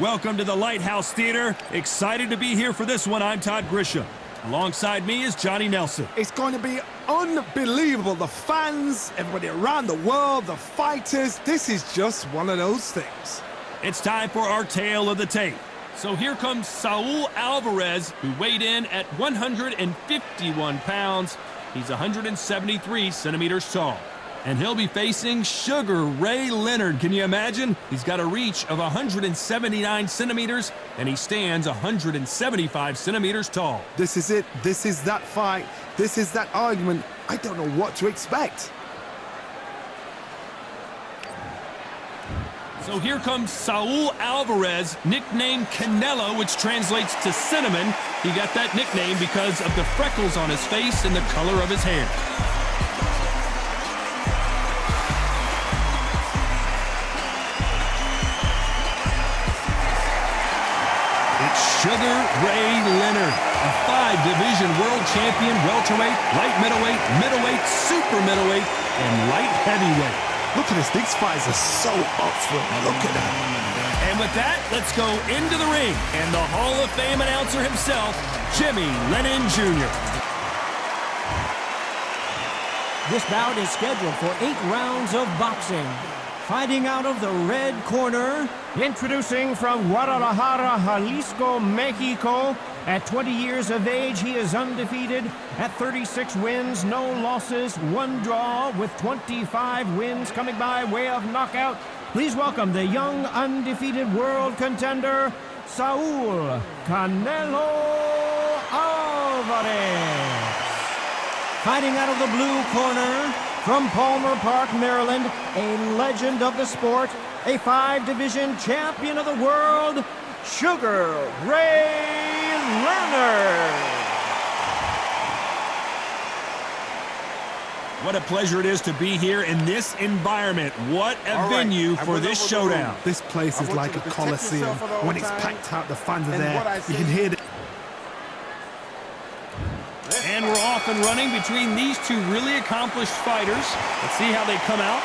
Welcome to the Lighthouse Theater. Excited to be here for this one. I'm Todd Grisham. Alongside me is Johnny Nelson. It's going to be unbelievable. The fans, everybody around the world, the fighters. This is just one of those things. It's time for our tale of the tape. So here comes Saul Alvarez, who weighed in at 151 pounds. He's 173 centimeters tall. And he'll be facing Sugar Ray Leonard. Can you imagine? He's got a reach of 179 centimeters, and he stands 175 centimeters tall. This is it. This is that fight. This is that argument. I don't know what to expect. So here comes Saul Alvarez, nicknamed Canelo, which translates to cinnamon. He got that nickname because of the freckles on his face and the color of his hair. Sugar Ray Leonard, a 5-division world champion, welterweight, light middleweight, middleweight, super middleweight, and light heavyweight. Look at this. These fighters are so up for it. Look at that. And with that, let's go into the ring. And the Hall of Fame announcer himself, Jimmy Lennon Jr. This bout is scheduled for 8 rounds of boxing. Fighting out of the red corner, introducing from Guadalajara, Jalisco, Mexico. At 20 years of age, he is undefeated at 36 wins, no losses, 1 draw, with 25 wins coming by way of knockout. Please welcome the young, undefeated world contender, Saul Canelo Alvarez. Fighting out of the blue corner, from Palmer Park, Maryland, a legend of the sport, a 5-division champion of the world, Sugar Ray Leonard. What a pleasure it is to be here in this environment. What a venue for this showdown. This place is like a coliseum. When it's packed out, the fans are there. You can hear the... And we're off and running between these two really accomplished fighters. Let's see how they come out.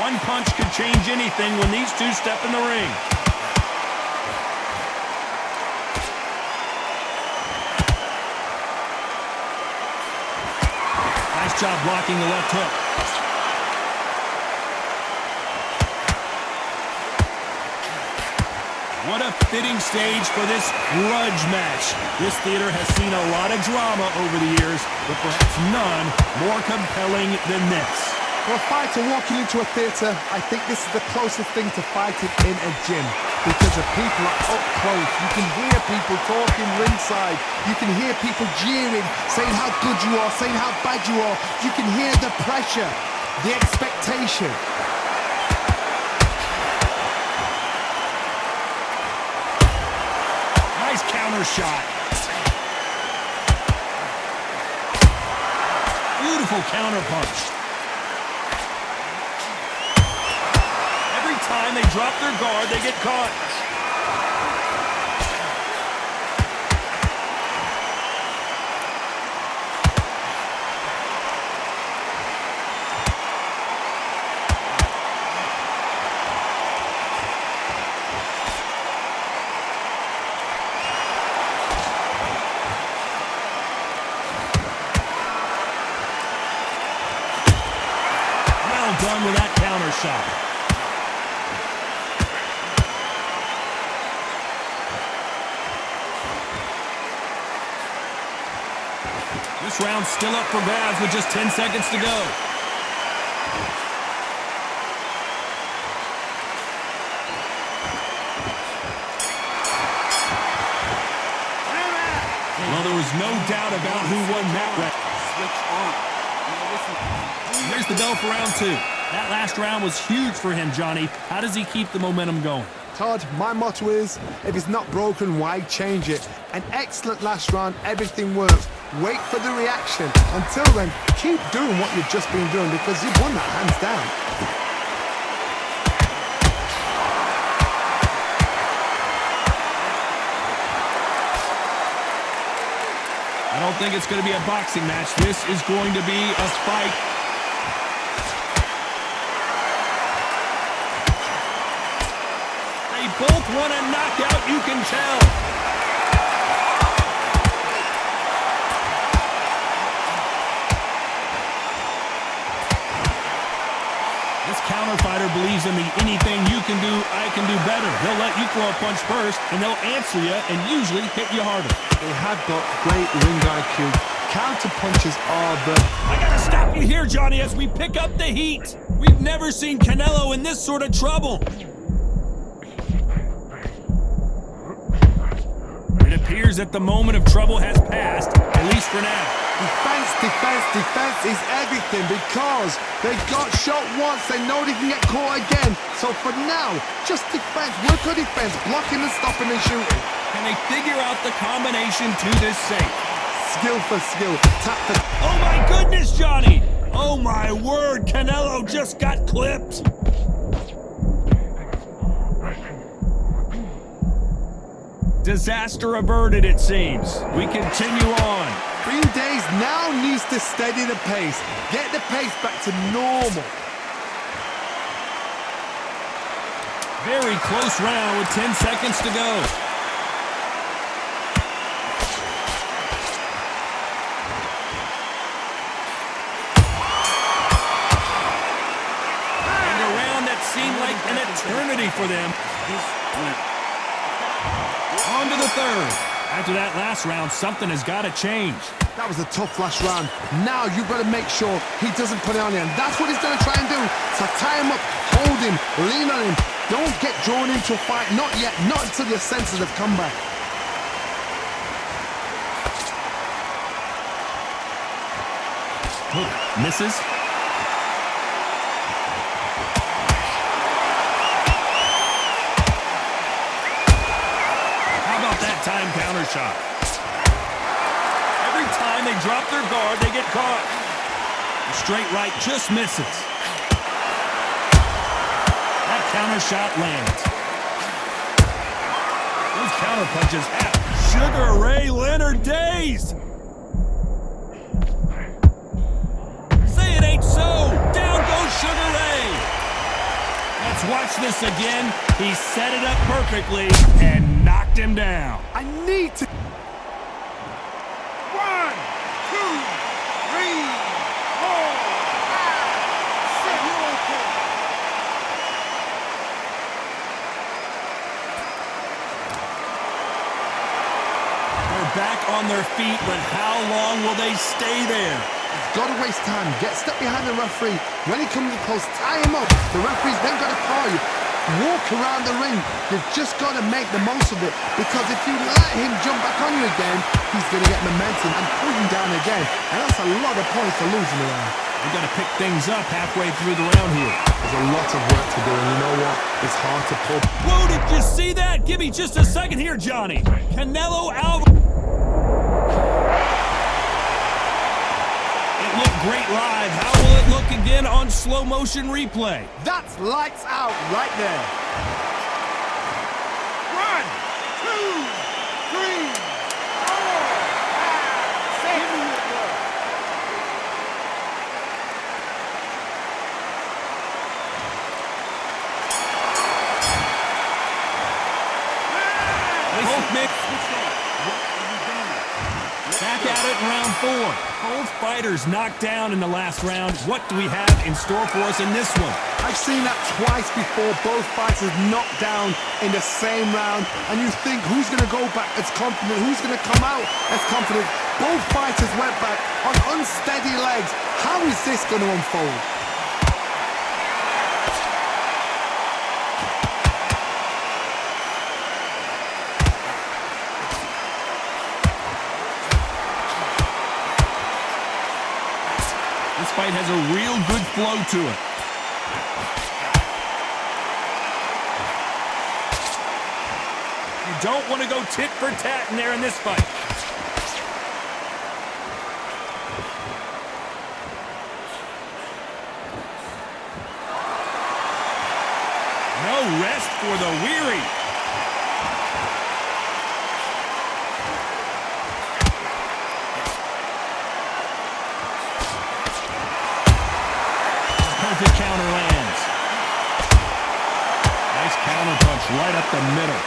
One punch could change anything when these two step in the ring. Nice job blocking the left hook. What a fitting stage for this grudge match. This theater has seen a lot of drama over the years, but perhaps none more compelling than this. For a fighter walking into a theater, I think this is the closest thing to fighting in a gym, because the people are up close. You can hear people talking ringside. You can hear people jeering, saying how good you are, saying how bad you are. You can hear the pressure, the expectation. Counter shot. Beautiful counter punch. Every time they drop their guard, they get caught. Done with that counter shot. This round's still up for grabs with just 10 seconds to go. Well, there was no doubt about who won that round. Switch on. There's the bell for round 2. That last round was huge for him, Johnny. How does he keep the momentum going? Todd, my motto is, if it's not broken, why change it? An excellent last round, everything works. Wait for the reaction. Until then, keep doing what you've just been doing, because you've won that hands down. I don't think it's going to be a boxing match. This is going to be a fight. both want a knockout, you can tell. This counter fighter believes in the anything you can do, I can do better. They'll let you throw a punch first, and they'll answer you and usually hit you harder. They have got great ring IQ. Counter punches are the... I gotta stop you here, Johnny, as we pick up the heat. We've never seen Canelo in this sort of trouble. It appears that the moment of trouble has passed, at least for now. Defense, defense, defense is everything because they got shot once. They know they can get caught again. So for now, just defense, work on defense, blocking and stopping and shooting. Can they figure out the combination to this safe? Skill for skill, tap for... Oh my goodness, Johnny! Oh my word, Canelo just got clipped. Disaster averted, it seems. We continue on. 3 days now needs to steady the pace. Get the pace back to normal. Very close round with 10 seconds to go. And a round that seemed like an eternity for them. On to the third. After that last round, something has got to change. That was a tough last round. Now you've got to make sure he doesn't put it on you. And that's what he's going to try and do. So tie him up, hold him, lean on him. Don't get drawn into a fight. Not yet. Not until your senses have come back. Hook misses. Time counter shot. Every time they drop their guard, they get caught. The straight right just misses. That counter shot lands. Those counter punches have Sugar Ray Leonard dazed. Say it ain't so. Down goes Sugar Ray. Let's watch this again. He set it up perfectly and knocked him down. I need to... 1, 2, 3, 4, 5, 6. They're back on their feet, but how long will they stay there? Got to waste time. Get stuck behind the referee. When he comes close, tie him up. The referee's then got to call you. Walk around the ring. You've just got to make the most of it, because if you let him jump back on you again, he's going to get momentum and pull you down again. And that's a lot of points to lose in the round. We've got to pick things up halfway through the round here. There's a lot of work to do, and you know what? It's hard to pull. Whoa, did you see that? Give me just a second here, Johnny. Canelo Alvarez. It looked great live. How will it look again on slow motion replay? That's lights out right there. 1, 2, 3, 4, 5, 6. Both mixed. Back at it in round 4. Both fighters knocked down in the last round. What do we have in store for us in this one? I've seen that twice before. Both fighters knocked down in the same round. And you think, who's going to go back as confident? Who's going to come out as confident? Both fighters went back on unsteady legs. How is this going to unfold? This fight has a real good flow to it. You don't want to go tit for tat in there in this fight. No rest for the weary. Perfect counter lands. Nice counter punch right up up the middle.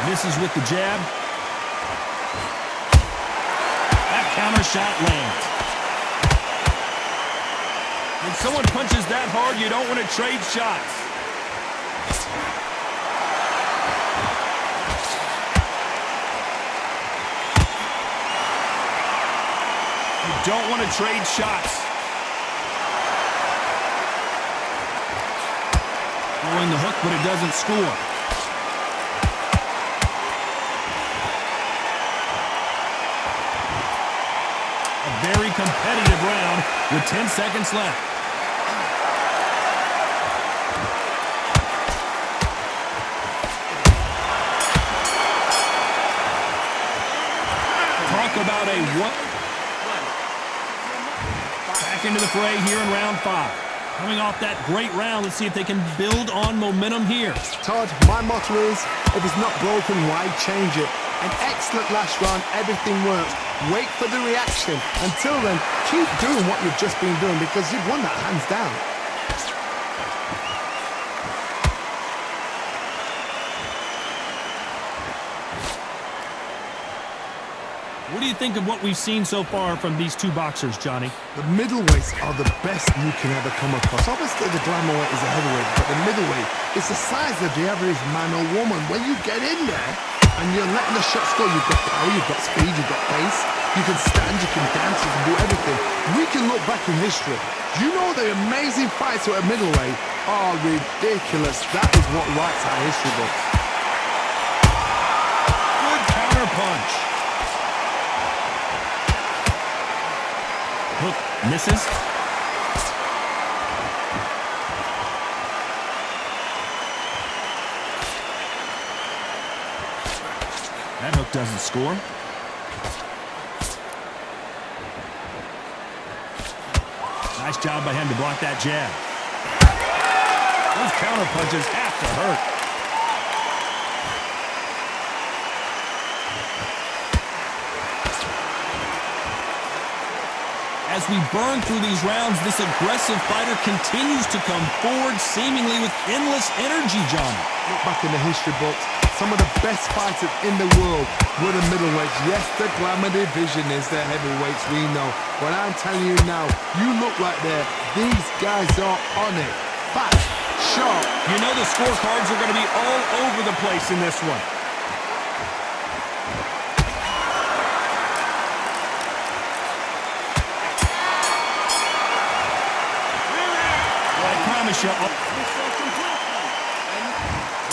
Misses with the jab. That counter shot lands. When someone punches that hard, you don't want to trade shots. You don't want to trade shots. Throwing the hook, but it doesn't score. A very competitive round with 10 seconds left. Talk about a one. Back into the fray here in round 5. Coming off that great round, let's see if they can build on momentum here. Todd, my motto is, if it's not broken, why change it? An excellent last round, everything works. Wait for the reaction. Until then, keep doing what you've just been doing because you've won that hands down. What do you think of what we've seen so far from these two boxers, Johnny? The middleweights are the best you can ever come across. Obviously, the glamour weight is a heavyweight, but the middleweight is the size of the average man or woman. When you get in there and you're letting the shots go, you've got power, you've got speed, you've got pace, you can stand, you can dance, you can do everything. We can look back in history. You know the amazing fights at a middleweight are ridiculous. That is what writes our history books. Good counter punch. Hook misses. That hook doesn't score. Nice job by him to block that jab. Those counter punches have to hurt. As we burn through these rounds, this aggressive fighter continues to come forward, seemingly with endless energy, Johnny. Look back in the history books, some of the best fighters in the world were the middleweights. Yes, the glamour division is the heavyweights, we know. But I'm telling you now, you look right there, these guys are on it. Fast, sharp. You know the scorecards are going to be all over the place in this one.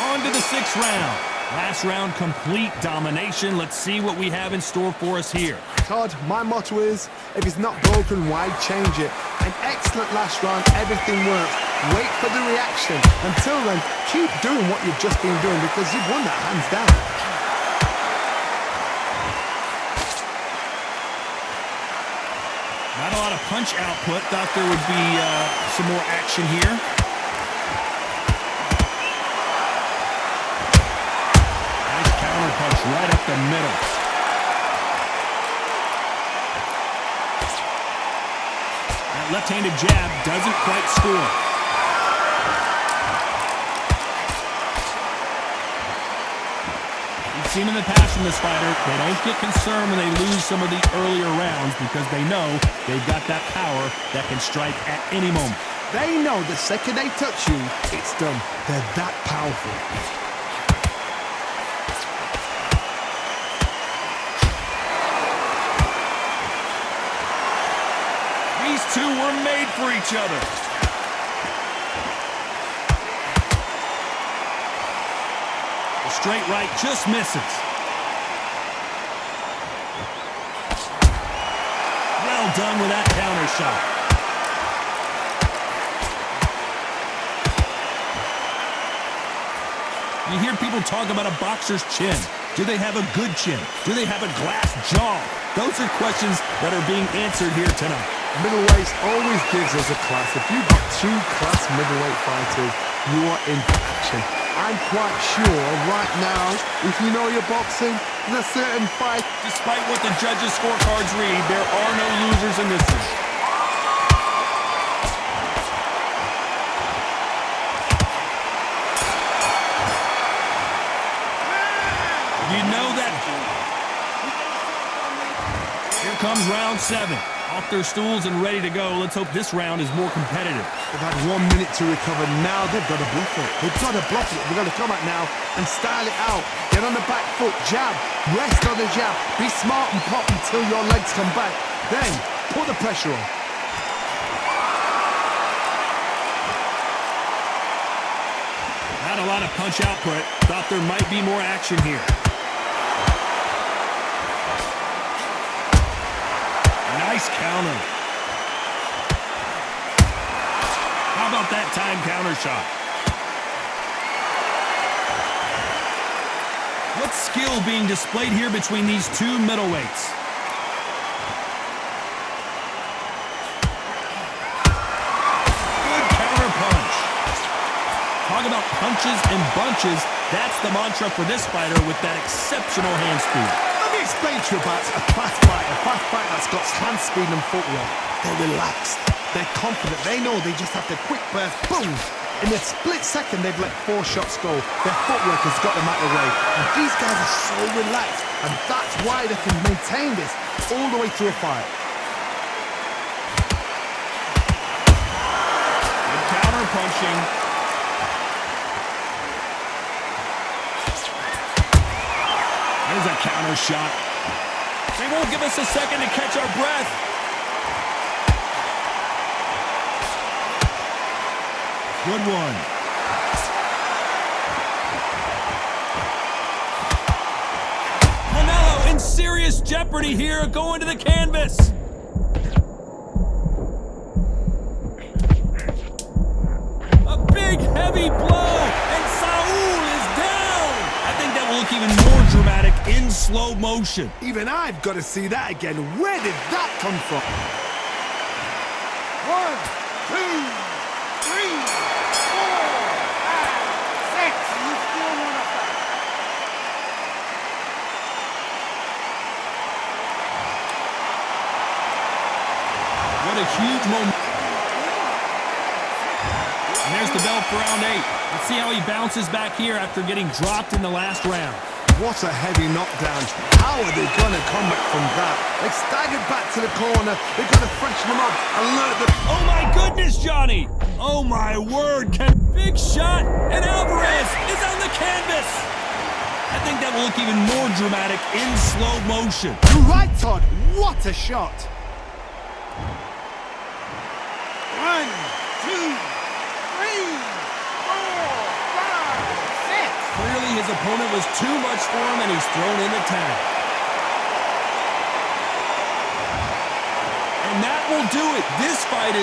On to the 6th round. Last round, complete domination. Let's see what we have in store for us here. Todd, my motto is, if it's not broken, why change it? An excellent last round, everything works. Wait for the reaction. Until then, keep doing what you've just been doing because you've won that hands down. Not a lot of punch output. Thought there would be some more action here. Nice counter punch right up the middle. That left-handed jab doesn't quite score. We've seen in the past from this fighter, they don't get concerned when they lose some of the earlier rounds because they know they've got that power that can strike at any moment. They know the second they touch you, it's done. They're that powerful. These two were made for each other. The straight right just misses. Well done with that counter shot. You hear people talk about a boxer's chin. Do they have a good chin? Do they have a glass jaw? Those are questions that are being answered here tonight. Middleweights always gives us a class. If you've got two class middleweight fighters, you are in for action. I'm quite sure right now, if you know your boxing, there's a certain fight. Despite what the judges' scorecards read, there are no losers in this one. comes round 7. Off their stools and ready to go. Let's hope this round is more competitive. They've had 1 minute to recover. Now they've got to bluff it. They've got to bluff it. They've got to come out now and style it out. Get on the back foot, jab, rest on the jab. Be smart and pop until your legs come back. Then put the pressure on. Not a lot of punch output. Thought there might be more action here. Nice counter. How about that time counter shot? What skill being displayed here between these two middleweights? Good counter punch. Talk about punches and bunches. That's the mantra for this fighter with that exceptional hand speed. Let me explain to you about a fast fighter that's got hand speed and footwork. They're relaxed. They're confident. They know they just have to quick burst, boom. In a split second, they've let 4 shots go. Their footwork has got them out of the way. And these guys are so relaxed. And that's why they can maintain this all the way through a fight. Good counter punching. There's a counter shot. They won't give us a second to catch our breath. Good one. Canelo in serious jeopardy here, going to the canvas. A big, heavy blow, and Saul is down. I think that will look even more dramatic in slow motion. Even I've got to see that again. Where did that come from? 1, 2, 3, 4, 5, 6. You still want to fight? What a huge moment. And there's the bell for round 8. Let's see how he bounces back here after getting dropped in the last round. What a heavy knockdown. How are they going to come back from that? They staggered back to the corner. They've got to freshen them up and learn the... Oh my goodness, Johnny! Oh my word! Big shot, and Alvarez is on the canvas! I think that will look even more dramatic in slow motion. You're right, Todd. What a shot. 1, 2, 3, 4, 5, 6. Clearly his opponent was too much for him and he's thrown in the towel. And that will do it. This fight is